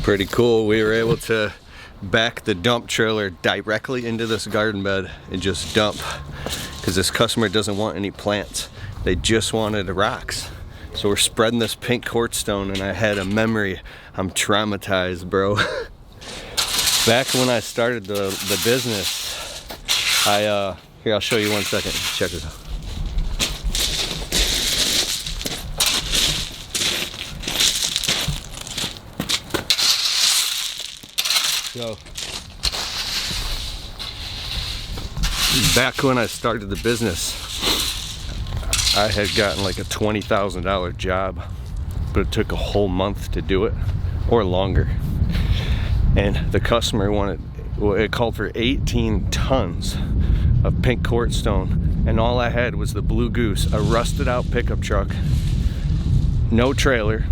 Pretty cool. We were able to back the dump trailer directly into this garden bed and just dump, because this customer doesn't want any plants. They just wanted the rocks. So we're spreading this pink quartz stone, and I had a memory. I'm traumatized, bro. Back when I started the business, here, I'll show you 1 second. Check this out. So, back when I started the business, I had gotten like a $20,000 job, but it took a whole month to do it, or longer. And the customer wanted, well, it called for 18 tons of pink quartz stone, and all I had was the Blue Goose, a rusted out pickup truck, no trailer,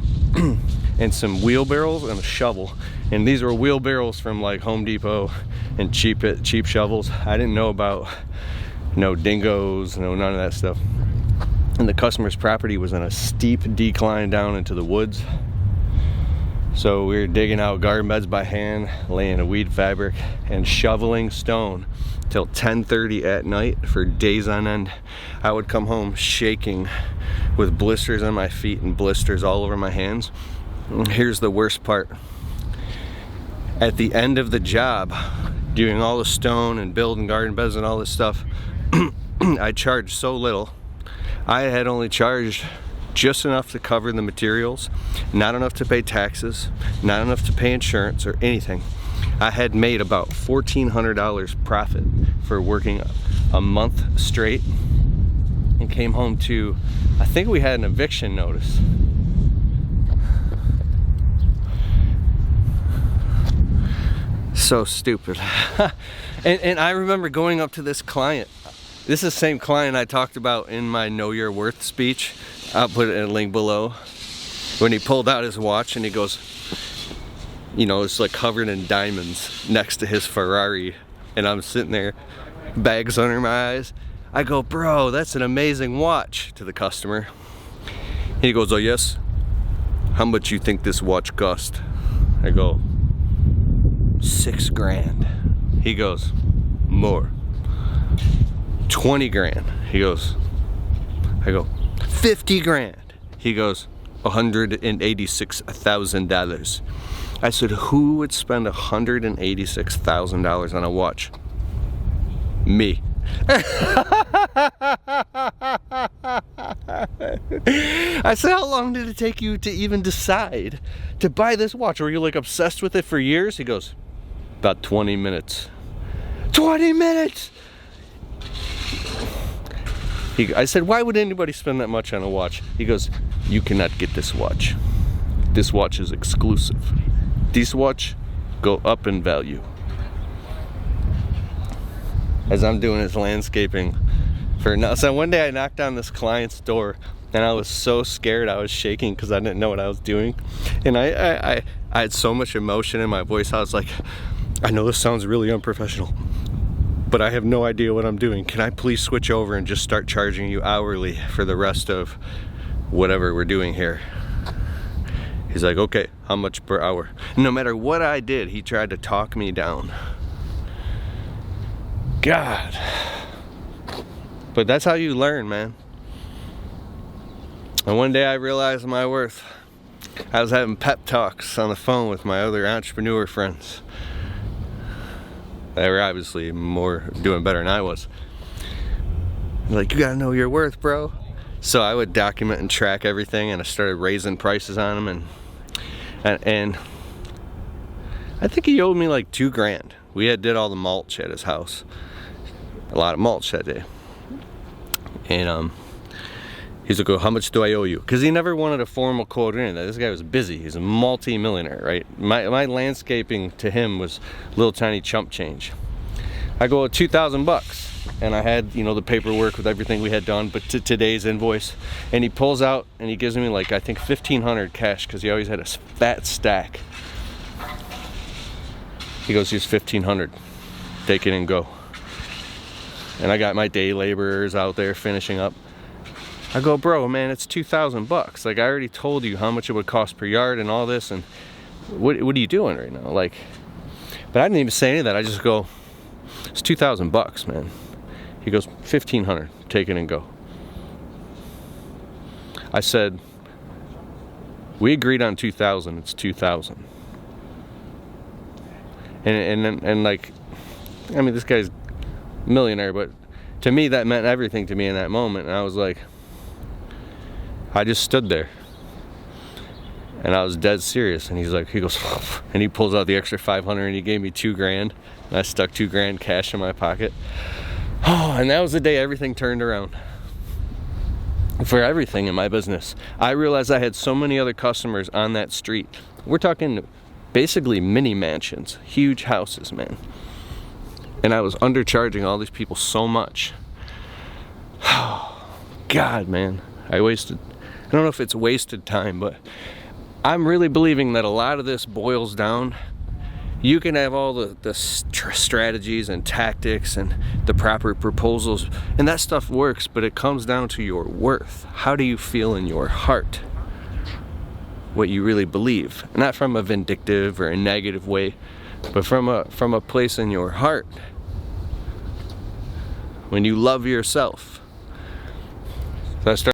and some wheelbarrows and a shovel. And these were wheelbarrows from like Home Depot and cheap shovels. I didn't know about no dingoes, none of that stuff. And the customer's property was on a steep decline down into the woods. So we were digging out garden beds by hand, laying a weed fabric, and shoveling stone till 10:30 at night for days on end. I would come home shaking with blisters on my feet and blisters all over my hands. And here's the worst part. At the end of the job, doing all the stone and building garden beds and all this stuff, I charged so little. I had only charged just enough to cover the materials, not enough to pay taxes, not enough to pay insurance or anything. I had made about $1,400 profit for working a month straight, and came home to, I think we had an eviction notice. So stupid. and I remember going up to this client. This is the same client I talked about in my Know Your Worth speech. I'll put it in a link below. When he pulled out his watch and he goes, you know, it's like covered in diamonds next to his Ferrari. And I'm sitting there, bags under my eyes. I go, bro, that's an amazing watch, to the customer. He goes, oh yes? How much you think this watch cost? I go, $6 grand. He goes, more. 20 grand. He goes, I go, 50 grand. He goes, $186,000. I said, who would spend $186,000 on a watch? Me. I said, how long did it take you to even decide to buy this watch? Were you like obsessed with it for years? He goes, about 20 minutes. 20 minutes! I said, why would anybody spend that much on a watch? He goes, you cannot get this watch. This watch is exclusive. This watch go up in value. As I'm doing his landscaping for now. So one day I knocked on this client's door, and I was so scared, I was shaking because I didn't know what I was doing. And I had so much emotion in my voice. I was like, I know this sounds really unprofessional, but I have no idea what I'm doing. Can I please switch over and just start charging you hourly for the rest of whatever we're doing here? He's like, okay, how much per hour? No matter what I did, he tried to talk me down. God. But that's how you learn, man. And one day I realized my worth. I was having pep talks on the phone with my other entrepreneur friends. They were obviously doing better than I was. Like, you gotta know your worth, bro. So I would document and track everything, and I started raising prices on them, and I think he owed me like $2 grand. We did all the mulch at his house. A lot of mulch that day. And he's like, oh, how much do I owe you? Because he never wanted a formal quote or anything. This guy was busy. He's a multi-millionaire, right? My landscaping to him was little tiny chump change. I go, $2,000. And I had, you know, the paperwork with everything we had done, but to today's invoice. And he pulls out and he gives me like, I think $1,500 cash, because he always had a fat stack. He goes, here's $1,500. Take it and go. And I got my day laborers out there finishing up. I go, bro, man, it's $2,000. Like, I already told you how much it would cost per yard and all this. And what are you doing right now? Like, but I didn't even say any of that. I just go, it's $2,000, man. He goes, 1,500, take it and go. I said, we agreed on 2,000, it's 2,000. And like, I mean, this guy's a millionaire, but to me, that meant everything to me in that moment. And I was like, I just stood there. And I was dead serious. And he goes, and he pulls out the extra 500 and he gave me $2,000. And I stuck $2,000 cash in my pocket. Oh, and that was the day everything turned around. For everything in my business. I realized I had so many other customers on that street. We're talking basically mini mansions, huge houses, man. And I was undercharging all these people so much. Oh, God, man. I don't know if it's wasted time, but I'm really believing that a lot of this boils down. You can have all the strategies and tactics and the proper proposals, and that stuff works, but it comes down to your worth. How do you feel in your heart? What you really believe. Not from a vindictive or a negative way, but from a place in your heart. When you love yourself. So I started